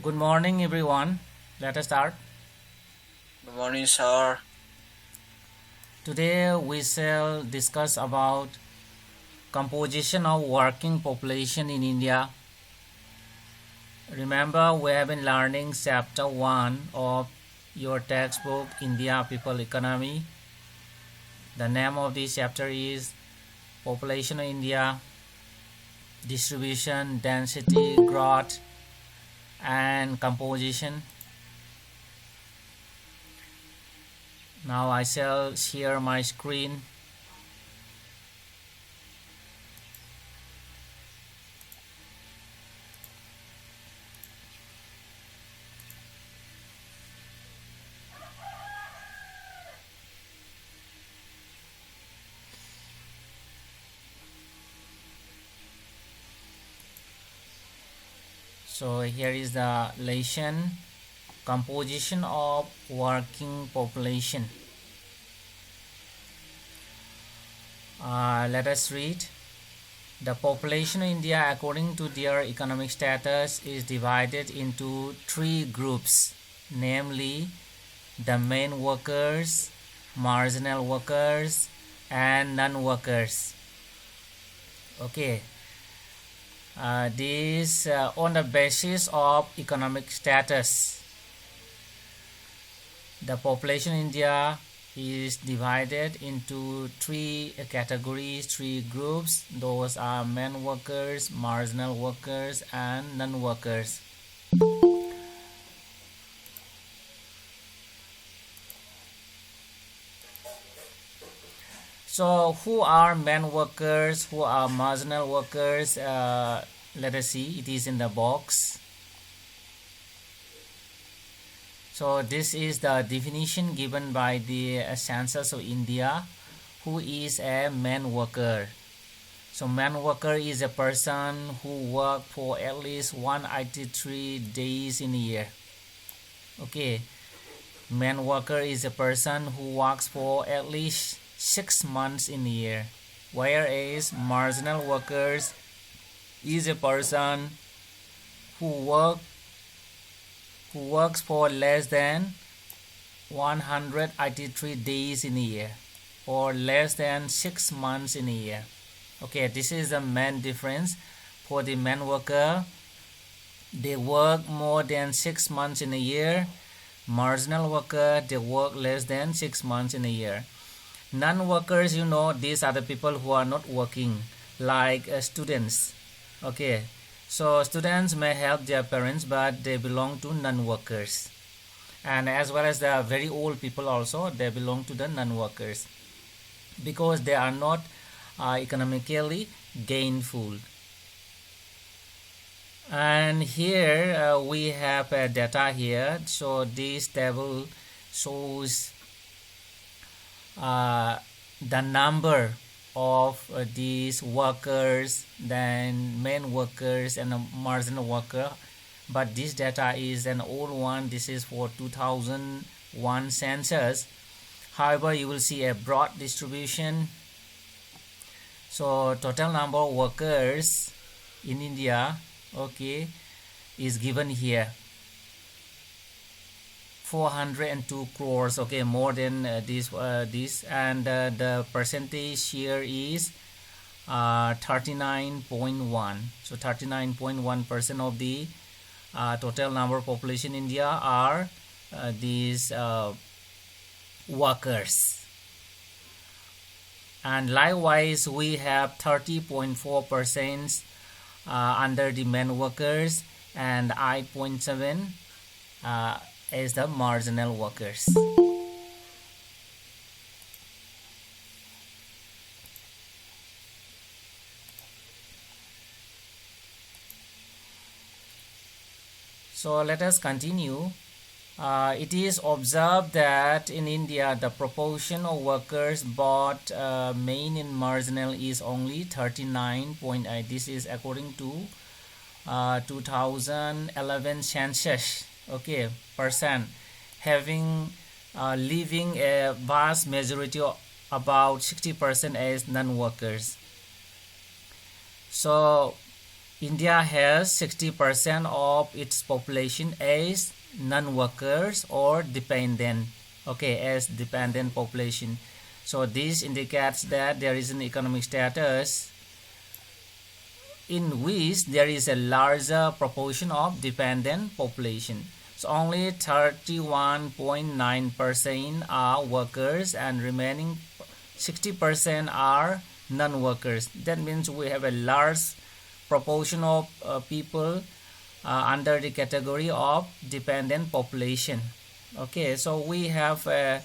Good morning, everyone. Let us start. Good morning, sir. Today we shall discuss about composition of working population in India. Remember, we have been learning chapter 1 of your textbook India People Economy. The name of this chapter is Population of India, Distribution, Density, Growth, and Composition. Now I shall share my screen. So here is the lesson, composition of working population. Let us read. The population of India, according to their economic status, is divided into three groups, namely the main workers, marginal workers, and non-workers. Okay. This on the basis of economic status. The population in India is divided into three categories, three groups. Those are men workers, marginal workers, and non-workers. So who are men workers, who are marginal workers? Let us see, it is in the box. So this is the definition given by the Census of India. Who is a man worker? So man worker is a person who work for at least 183 days in a year. Okay, man worker is a person who works for at least 6 months in a year, whereas marginal workers is a person who works for less than 183 days in a year or less than 6 months in a year. Okay, this is the main difference. For the man worker, they work more than 6 months in a year. Marginal worker, they work less than 6 months in a year. Non-workers, these are the people who are not working, like students. Okay, so students may help their parents, but they belong to non-workers. And as well as the very old people also, they belong to the non-workers because they are not economically gainful. And here we have data here. So this table shows the number of these workers, then main workers and a marginal worker. But this data is an old one. This is for 2001 census. However, you will see a broad distribution. So total number of workers in India, okay, is given here. 402 crores, okay, more than this, and the percentage here is 39.1. So 39.1% of the total number of population in India are these workers. And likewise, we have 30.4% under the men workers and 8.7 as the marginal workers. So let us continue. It is observed that in India the proportion of workers both main and marginal is only 39.8. This is according to 2011 census. Okay, percent having leaving a vast majority of about 60% as non-workers. So India has 60% of its population as non-workers or dependent. Okay, as dependent population. So this indicates that there is an economic status in which there is a larger proportion of dependent population. So only 31.9% are workers and remaining 60% are non-workers. That means we have a large proportion of people under the category of dependent population. Okay, so we have a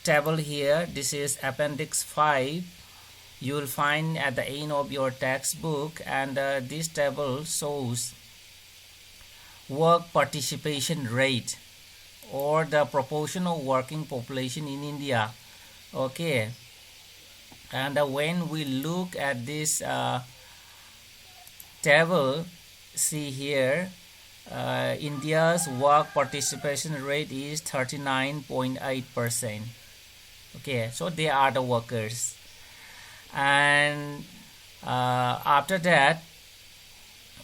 table here. This is appendix 5. You will find at the end of your textbook, and this table shows work participation rate or the proportion of working population in India. Okay, and when we look at this table, see here, India's work participation rate is 39.8%. Okay, so they are the workers. And after that,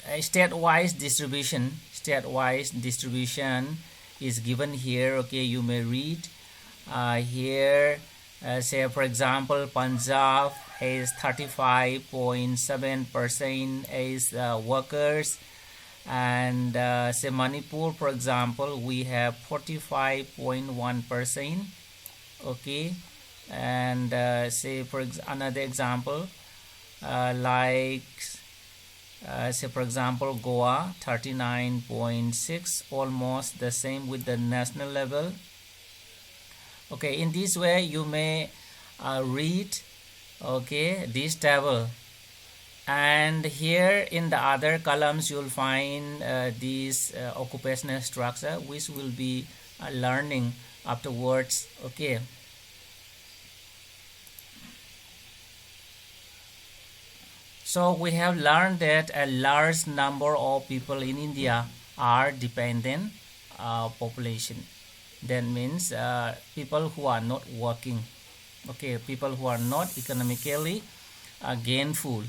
statewide distribution is given here. Okay, you may read here. Say for example, Punjab has 35.7% as workers, and say Manipur, for example, we have 45.1%. Okay, and say for another example, like say for example Goa, 39.6, almost the same with the national level. Okay, in this way you may read, okay, this table, and here in the other columns you'll find this occupational structure, which will be learning afterwards. Okay, so we have learned that a large number of people in India are dependent population. That means people who are not working. Okay, people who are not economically gainful.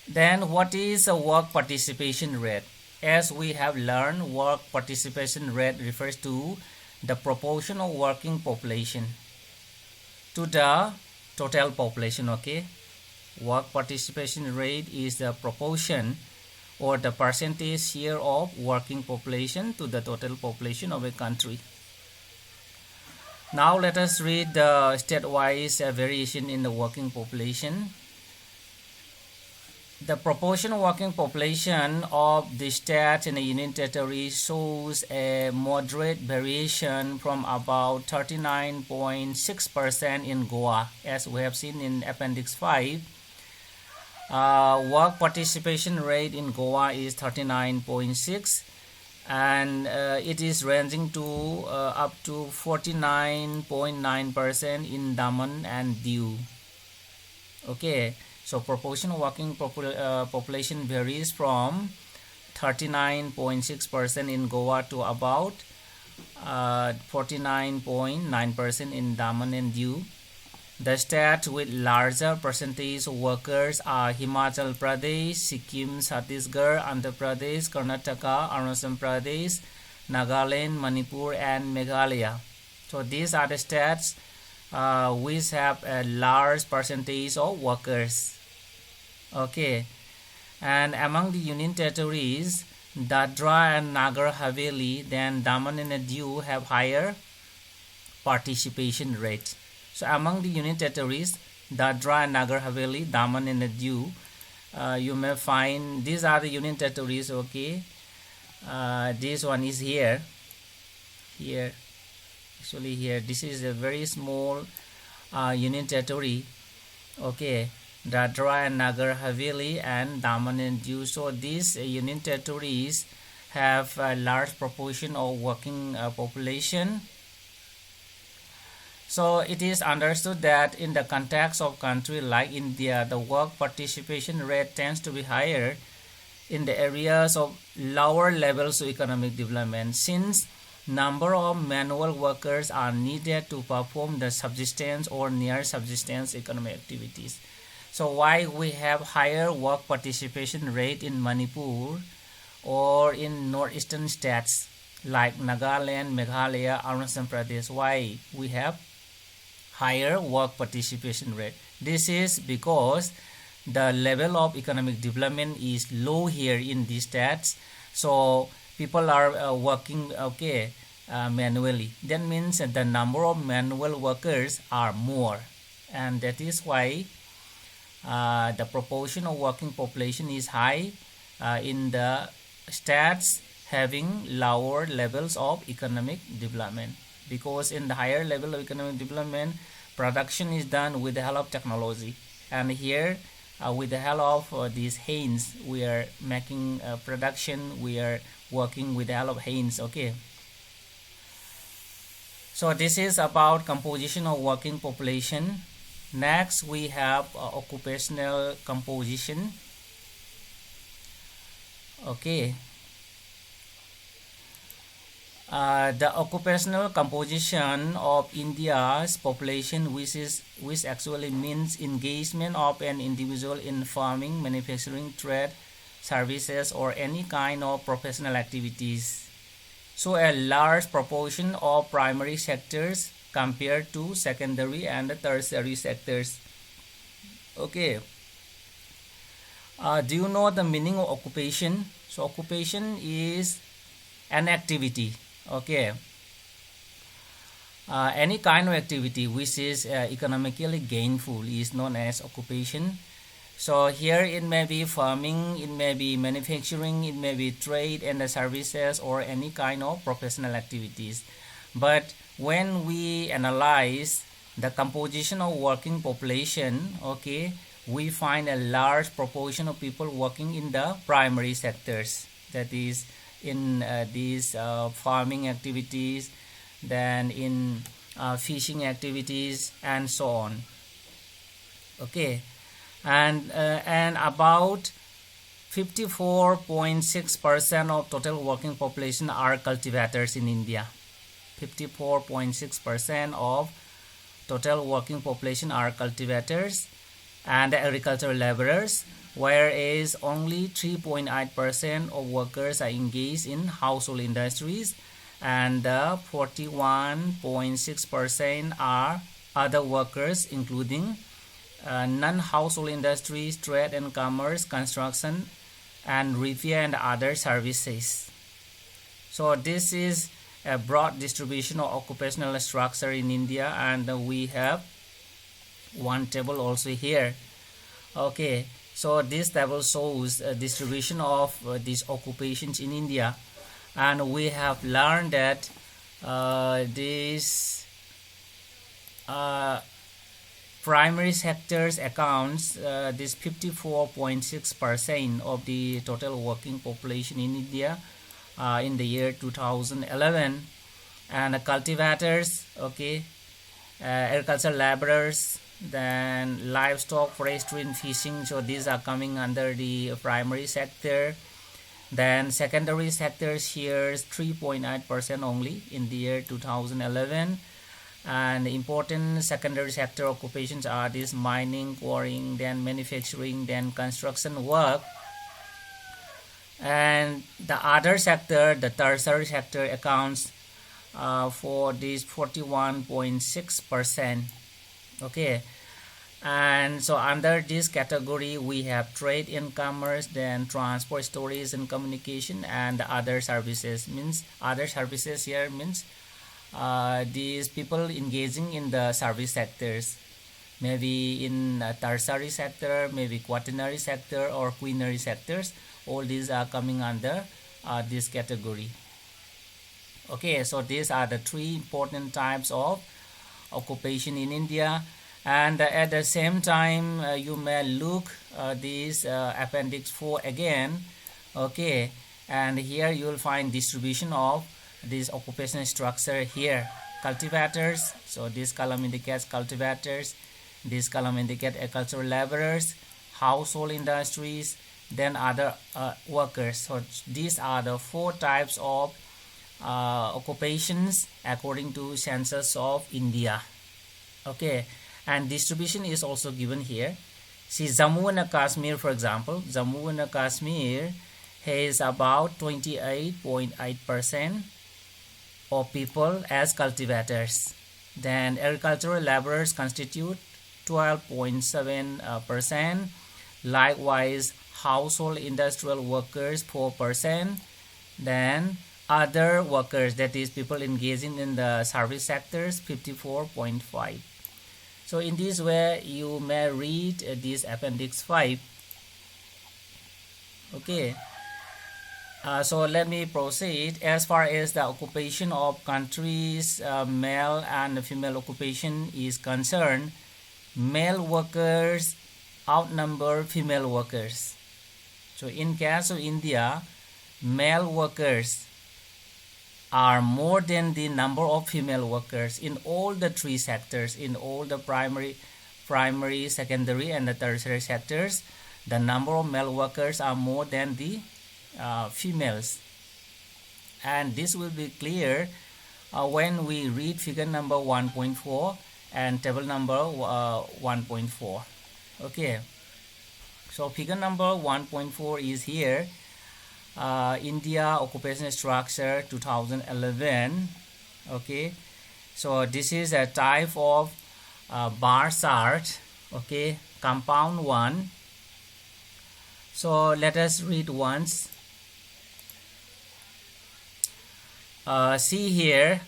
Then what is a work participation rate? As we have learned, work participation rate refers to the proportion of working population to the total population. Okay, work participation rate is the proportion or the percentage share of working population to the total population of a country. Now let us read the state-wise variation in the working population. The proportion of working population of the states in the Union Territory shows a moderate variation from about 39.6% in Goa, as we have seen in Appendix 5. Work participation rate in Goa is 39.6, and it is ranging to up to 49.9% in Daman and Diu. Okay, so proportion of working population varies from 39.6% in Goa to about 49.9% in Daman and Diu. The states with larger percentage of workers are Himachal Pradesh, Sikkim, Chhattisgarh, Andhra Pradesh, Karnataka, Arunachal Pradesh, Nagaland, Manipur, and Meghalaya. So these are the states which have a large percentage of workers. Okay, and among the Union Territories, Dadra and Nagar Haveli, then Daman and Diu have higher participation rate. So among the Union Territories, Dadra and Nagar Haveli, Daman and Diu, you may find these are the Union Territories. Okay, this one is here. Actually here, this is a very small Union Territory. Okay, Dadra and Nagar Haveli and Daman and Diu. So these Union Territories have a large proportion of working population. So it is understood that in the context of country like India, the work participation rate tends to be higher in the areas of lower levels of economic development, since number of manual workers are needed to perform the subsistence or near subsistence economic activities. So why we have higher work participation rate in Manipur or in northeastern states like Nagaland, Meghalaya, Arunachal Pradesh? Why we have higher work participation rate? This is because the level of economic development is low here in these states, so people are working manually. That means the number of manual workers are more, and that is why the proportion of working population is high in the states having lower levels of economic development, because in the higher level of economic development, production is done with the help of technology, and here with the help of these hands we are making production, we are working with the help of hands. Okay, so this is about composition of working population. Next we have occupational composition. Okay, the occupational composition of India's population, which actually means engagement of an individual in farming, manufacturing, trade, services, or any kind of professional activities. So a large proportion of primary sectors compared to secondary and tertiary sectors. Okay. Do you know the meaning of occupation? So occupation is an activity. Okay, any kind of activity which is economically gainful is known as occupation. So here it may be farming, it may be manufacturing, it may be trade and the services, or any kind of professional activities. But when we analyze the composition of working population, okay, we find a large proportion of people working in the primary sectors, that is in these farming activities, then in fishing activities, and so on. Okay, and about 54.6% of total working population are cultivators in India. 54.6% of total working population are cultivators and agricultural laborers, whereas only 3.8% of workers are engaged in household industries, and 41.6% are other workers, including non-household industries, trade and commerce, construction, and repair and other services. So this is a broad distribution of occupational structure in India, and we have one table also here. Okay, so this table shows a distribution of these occupations in India, and we have learned that these primary sectors accounts this 54.6% of the total working population in India in the year 2011, and cultivators, okay, agricultural laborers, then livestock, forestry and fishing, so these are coming under the primary sector. Then secondary sectors here is 3.9% only in the year 2011, and important secondary sector occupations are this mining, quarrying, then manufacturing, then construction work. And the other sector, the tertiary sector, accounts for this 41.6%. Okay, and so under this category we have trade and commerce, then transport, storage and communication, and other services. Means other services here means these people engaging in the service sectors, maybe in tertiary sector, maybe quaternary sector or quinary sectors. All these are coming under this category. Okay, so these are the three important types of occupation in India. And at the same time you may look this appendix 4 again. Okay, and here you will find distribution of this occupational structure here. Cultivators, so this column indicates cultivators, this column indicates agricultural laborers, household industries, then other workers. So these are the four types of occupations according to census of India. Okay, and distribution is also given here. See, Jammu and Kashmir, for example, Jammu and Kashmir has about 28.8% of people as cultivators. Then agricultural laborers constitute 12.7%. Likewise, household industrial workers 4%. Then other workers, that is people engaging in the service sectors, 54.5. So in this way you may read this appendix 5. Okay. So let me proceed. As far as the occupation of countries, male and female occupation is concerned, male workers outnumber female workers. So in case of India, male workers are more than the number of female workers in all the three sectors, in all the primary, secondary and the tertiary sectors. The number of male workers are more than the females, and this will be clear when we read figure number 1.4 and table number 1.4. Okay, so figure number 1.4 is here. India occupation structure 2011. Okay, so this is a type of bar chart. Okay, compound 1. So let us read once. See here,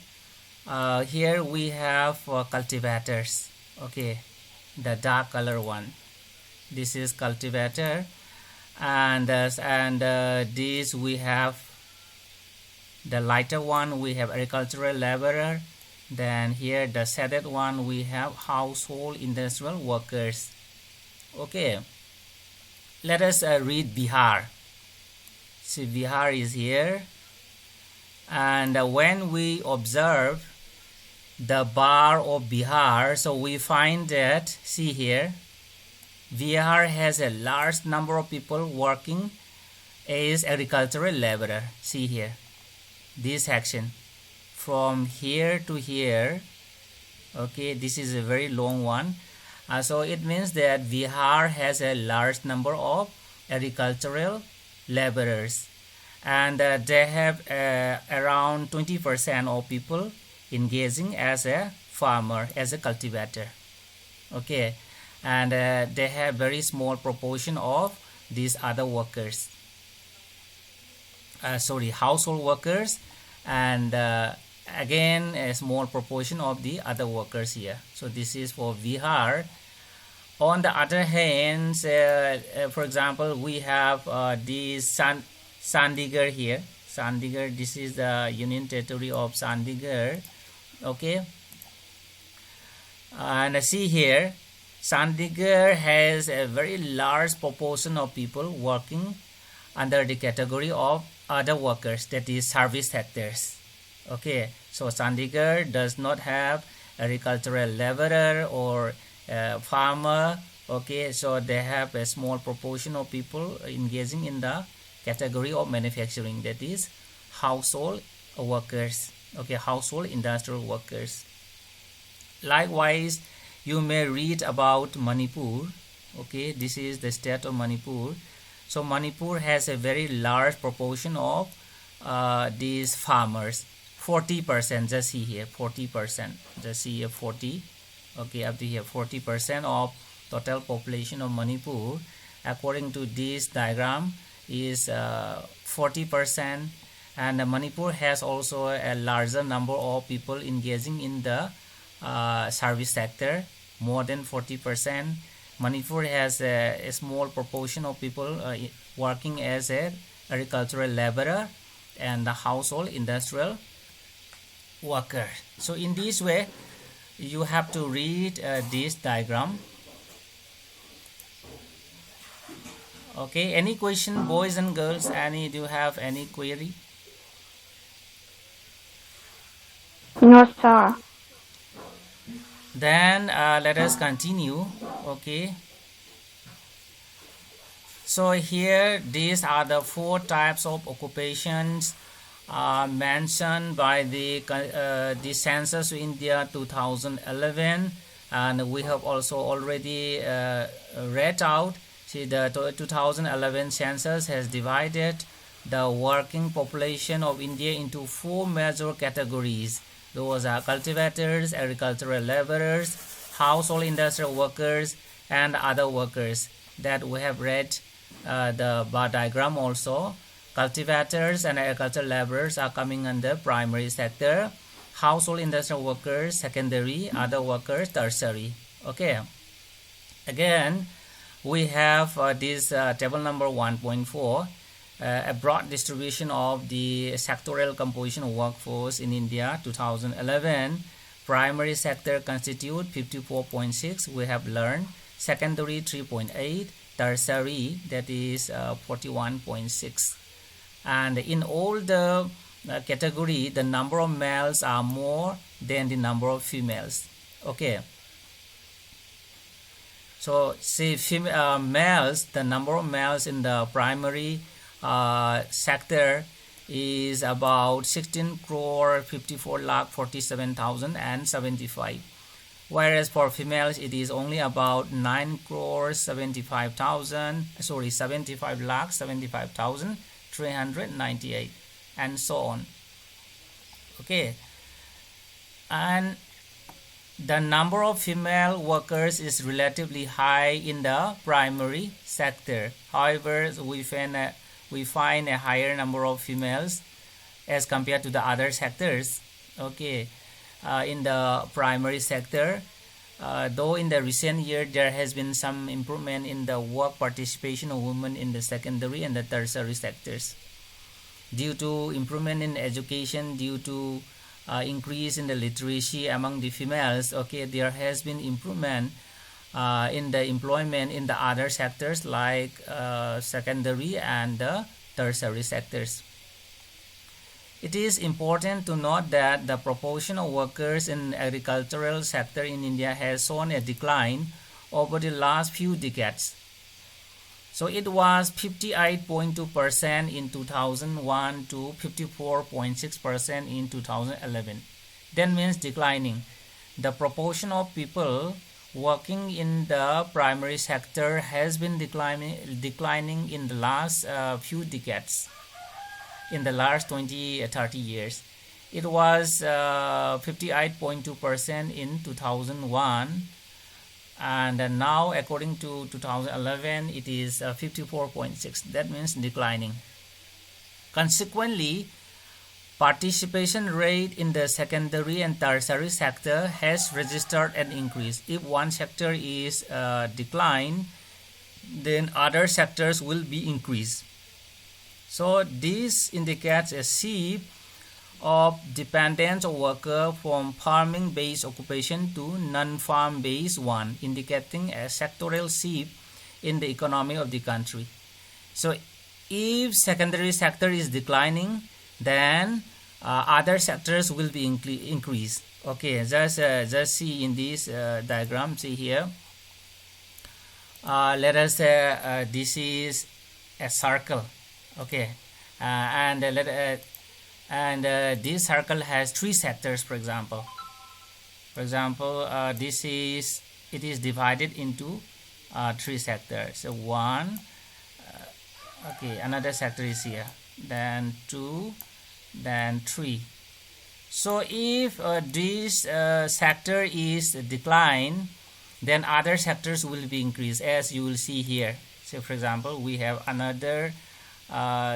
here we have cultivators. Okay, the dark color one, this is cultivator, and this we have the lighter one, we have agricultural laborer. Then here the shaded one, we have household industrial workers. Okay, let us read Bihar. See, Bihar is here, and when we observe the bar of Bihar, so we find that, see here, Bihar has a large number of people working as agricultural laborer. See here, this section from here to here. Okay, this is a very long one. So it means that Bihar has a large number of agricultural laborers, and they have around 20% of people engaging as a farmer, as a cultivator. Okay, and they have very small proportion of these other workers, household workers, and again a small proportion of the other workers here. So this is for Bihar. On the other hand, for example, we have this Chandigarh here. Chandigarh, this is the Union Territory of Chandigarh. Okay, and see here, Chandigarh has a very large proportion of people working under the category of other workers, that is service sectors. Okay, so Chandigarh does not have agricultural laborer or farmer. Okay, so they have a small proportion of people engaging in the category of manufacturing, that is household workers. Okay, household industrial workers. Likewise, you may read about Manipur. Okay, this is the state of Manipur. So Manipur has a very large proportion of these farmers, 40%. Just see here, 40%. Just see here, 40. Okay, up to here, 40% of total population of Manipur, according to this diagram, is 40%. And Manipur has also a larger number of people engaging in the service sector, more than 40%. Manipur has a small proportion of people working as a agricultural laborer and the household industrial worker. So in this way, you have to read this diagram. Okay, any question, boys and girls? Do you have any query? No, sir. Then let us continue. Okay, so here these are the 4 types of occupations mentioned by the Census of India 2011. and we have also already read out. See, the 2011 census has divided the working population of India into 4 major categories. Those are cultivators, agricultural laborers, household industrial workers, and other workers that we have read the bar diagram also. Cultivators and agricultural laborers are coming under primary sector, household industrial workers secondary, other workers tertiary. Okay, again we have this table number 1.4, a broad distribution of the sectoral composition of workforce in India 2011. Primary sector constitute 54.6, we have learned, secondary 3.8, tertiary, that is 41.6. And in all the category, the number of males are more than the number of females. Okay, so see, males, the number of males in the primary sector is about 16 crore 54 lakh 47,075, whereas for females it is only about 9 crore 75 lakh 75,398, and so on. Okay, and the number of female workers is relatively high in the primary sector. However, we find a higher number of females as compared to the other sectors. Okay, in the primary sector, though in the recent year there has been some improvement in the work participation of women in the secondary and the tertiary sectors due to improvement in education, due to increase in the literacy among the females. Okay, there has been improvement in the employment in the other sectors like secondary and the tertiary sectors. It is important to note that the proportion of workers in agricultural sector in India has shown a decline over the last few decades. So it was 58.2% in 2001 to 54.6% in 2011. That means declining. The proportion of people working in the primary sector has been declining in the last few decades, in the last 20-30 years. It was 58.2% in 2001, and now according to 2011 it is 54.6. that means declining. Consequently, participation rate in the secondary and tertiary sector has registered an increase. If one sector is declined, then other sectors will be increased. So this indicates a shift of dependence of worker from farming-based occupation to non-farm-based one, indicating a sectoral shift in the economy of the country. So if secondary sector is declining, then other sectors will be increased. Okay, just see in this diagram. See here. Let us say this is a circle. Okay, and this circle has 3 sectors. For example, it is divided into 3 sectors. So 1. Okay, another sector is here. Then 2. Then 3. So if this sector is declined, then other sectors will be increased, as you will see here. So for example, we have another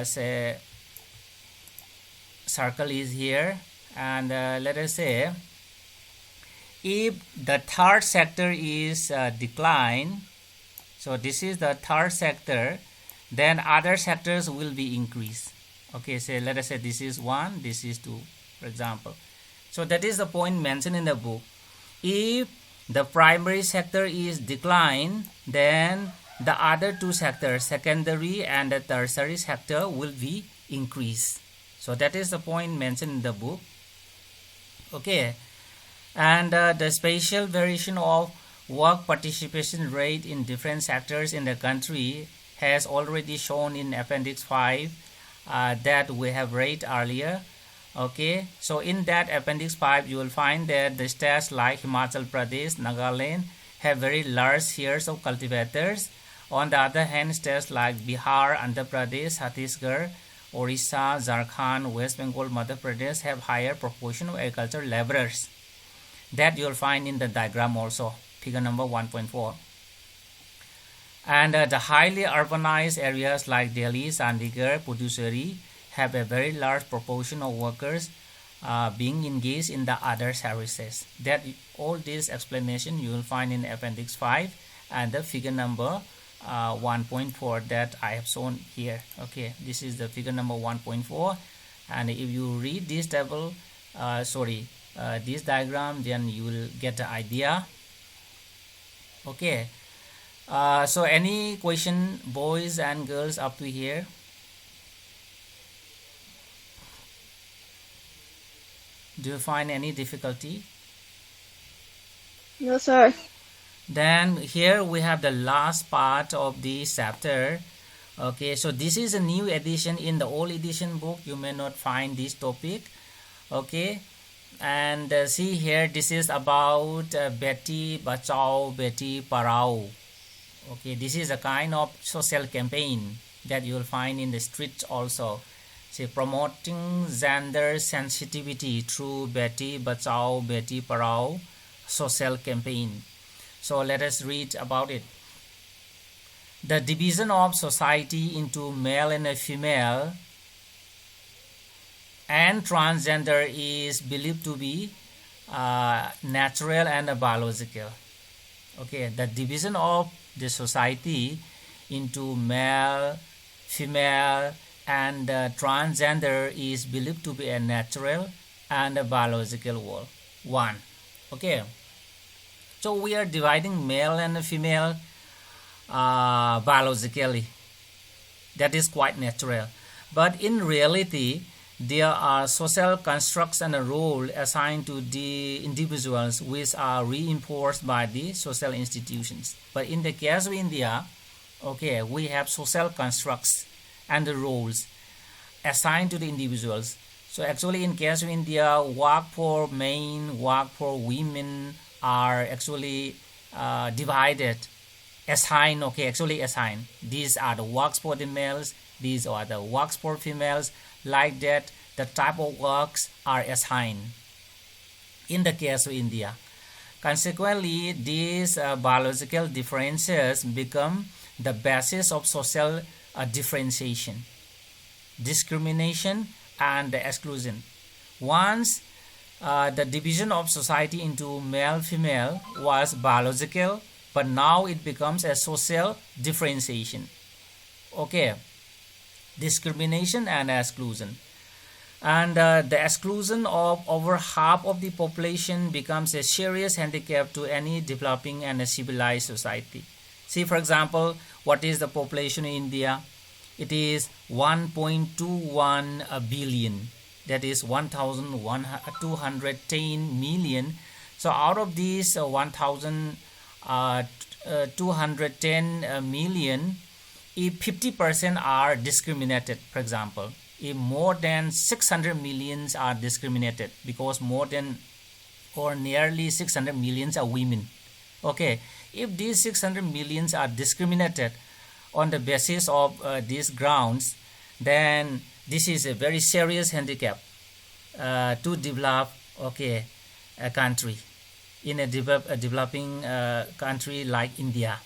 say circle is here, and let us say if the third sector is declined, so this is the third sector, then other sectors will be increased. Okay, so let us say this is 1, this is 2, for example. So that is the point mentioned in the book. If the primary sector is declined, then the other 2 sectors, secondary and the tertiary sector, will be increased. So that is the point mentioned in the book. Okay, and the spatial variation of work participation rate in different sectors in the country has already shown in Appendix 5 that we have read earlier. Okay, so in that appendix 5 you will find that the states like Himachal Pradesh, Nagaland have very large shares of cultivators. On the other hand, states like Bihar, Andhra Pradesh, Chhattisgarh, Orissa, Jharkhand, West Bengal, Madhya Pradesh have higher proportion of agricultural laborers. That you will find in the diagram also, figure number 1.4. And the highly urbanized areas like Delhi, Chandigarh, Puducherry have a very large proportion of workers being engaged in the other services. That all this explanation you will find in appendix 5 and the figure number 1.4 that I have shown here. Okay, this is the figure number 1.4, and if you read this table, this diagram, then you will get the idea. Okay, so any question, boys and girls, up to here? Do you find any difficulty? No, sir. Then here we have the last part of this chapter. Okay, so this is a new edition. In the old edition book you may not find this topic. Okay, and see here, this is about Beti Bachao Beti Parao. Okay, this is a kind of social campaign that you will find in the streets also. See, promoting gender sensitivity through Beti Bachao Beti Parao social campaign. So let us read about it. The division of society into male and female and transgender is believed to be natural and biological. Okay, the division of the society into male, female, and transgender is believed to be a natural and a biological one. Okay, so we are dividing male and female biologically. That is quite natural, but in reality there are social constructs and a role assigned to the individuals which are reinforced by the social institutions. But in the case of India, okay, we have social constructs and the roles assigned to the individuals. So actually in case of India, work for men, work for women are actually divided, assigned. Okay, actually assigned. These are the works for the males, these are the works for females. Like that, the type of works are assigned in the case of India. Consequently, these biological differences become the basis of social differentiation, discrimination, and exclusion. Once the division of society into male-female was biological, but now it becomes a social differentiation. Okay, discrimination and exclusion. And the exclusion of over half of the population becomes a serious handicap to any developing and a civilized society. See, for example, what is the population in India? It is 1.21 billion. That is 1,210 million. So out of these 1,210 million, if 50% are discriminated, for example, if more than 600 millions are discriminated, because more than or nearly 600 millions are women. Okay, if these 600 millions are discriminated on the basis of these grounds, then this is a very serious handicap to develop, okay, a country in a developing country like India.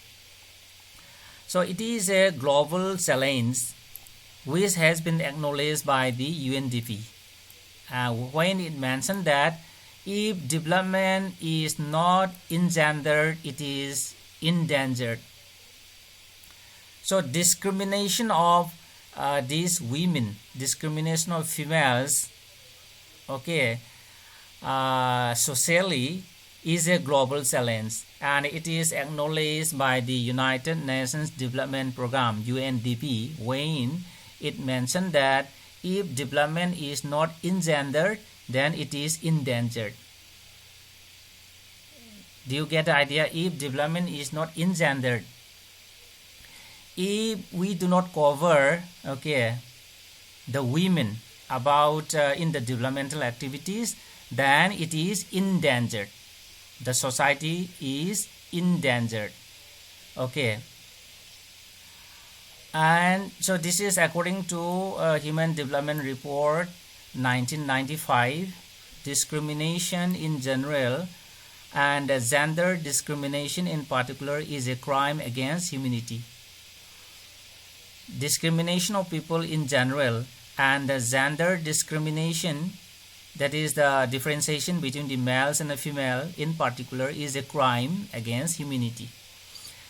So it is a global challenge which has been acknowledged by the UNDP when it mentioned that if development is not engendered, it is endangered. So discrimination of these women, discrimination of females, okay, socially is a global challenge, and it is acknowledged by the United Nations Development Program UNDP when it mentioned that if development is not engendered, then it is endangered. Do you get the idea? If development is not engendered, if we do not cover, okay, the women, about in the developmental activities, then it is endangered. The society is endangered. Okay. And so this is according to Human Development Report 1995. Discrimination in general and gender discrimination in particular is a crime against humanity. Discrimination of people in general and gender discrimination, that is the differentiation between the males and the female in particular, is a crime against humanity.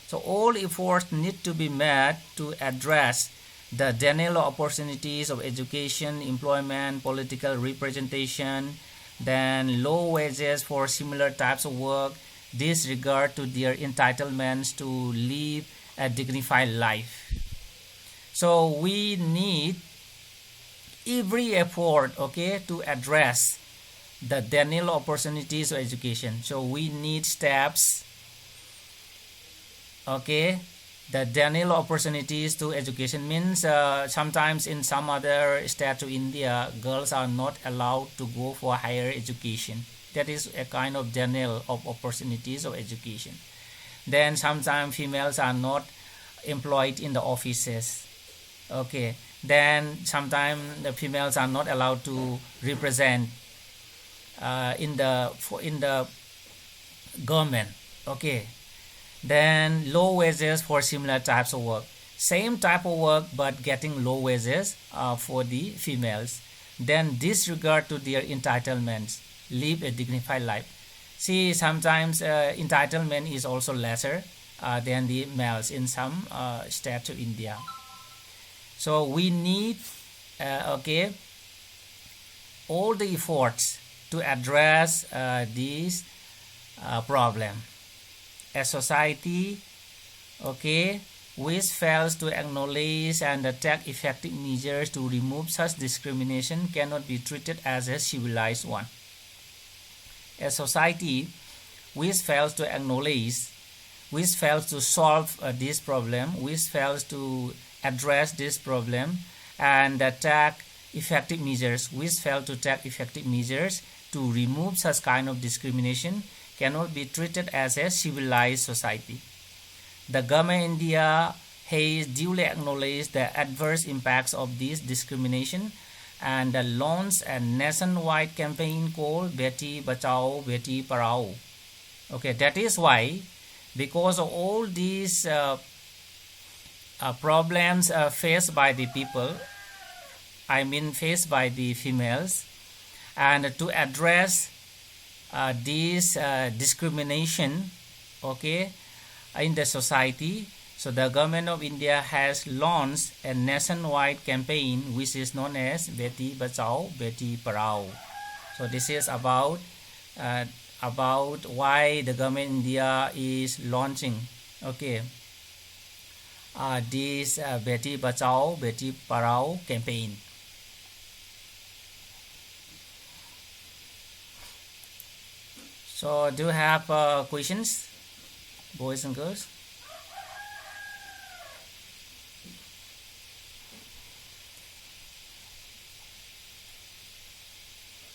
So all efforts need to be made to address the denial of opportunities of education, employment, political representation, then low wages for similar types of work, disregard to their entitlements to live a dignified life. So we need every effort, okay, to address the denial of opportunities of education. So we need steps, okay. The denial of opportunities to education means sometimes in some other states of India, girls are not allowed to go for higher education. That is a kind of denial of opportunities of education. Then sometimes females are not employed in the offices. Okay. Then sometimes the females are not allowed to represent in the government. Okay. Then low wages for similar types of work. Same type of work but getting low wages for the females. Then disregard to their entitlements. Live a dignified life. See, sometimes entitlement is also lesser than the males in some states of India. So we need okay, all the efforts to address this problem. A society, okay, which fails to acknowledge and take effective measures to remove such discrimination cannot be treated as a civilized one. A society which fails to acknowledge, which fails to solve this problem, which fails to address this problem and take effective measures, which fail to take effective measures to remove such kind of discrimination, cannot be treated as a civilized society. The government in India has duly acknowledged the adverse impacts of this discrimination and launched a nationwide campaign called Beti Bachao, Beti Parao. Okay, that is why, because of all these problems faced by the people, I mean faced by the females, and to address this discrimination, okay, in the society, so the government of India has launched a nationwide campaign which is known as Beti Bachao, Beti Parao. So this is about why the government in India is launching, okay, this Beti Bachao, Beti Parao campaign. So do you have questions, boys and girls?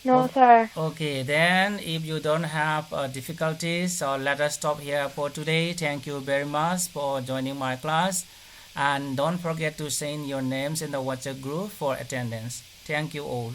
No, sir. Okay, then if you don't have difficulties, so let us stop here for today. Thank you very much for joining my class, and don't forget to send your names in the WhatsApp group for attendance. Thank you all.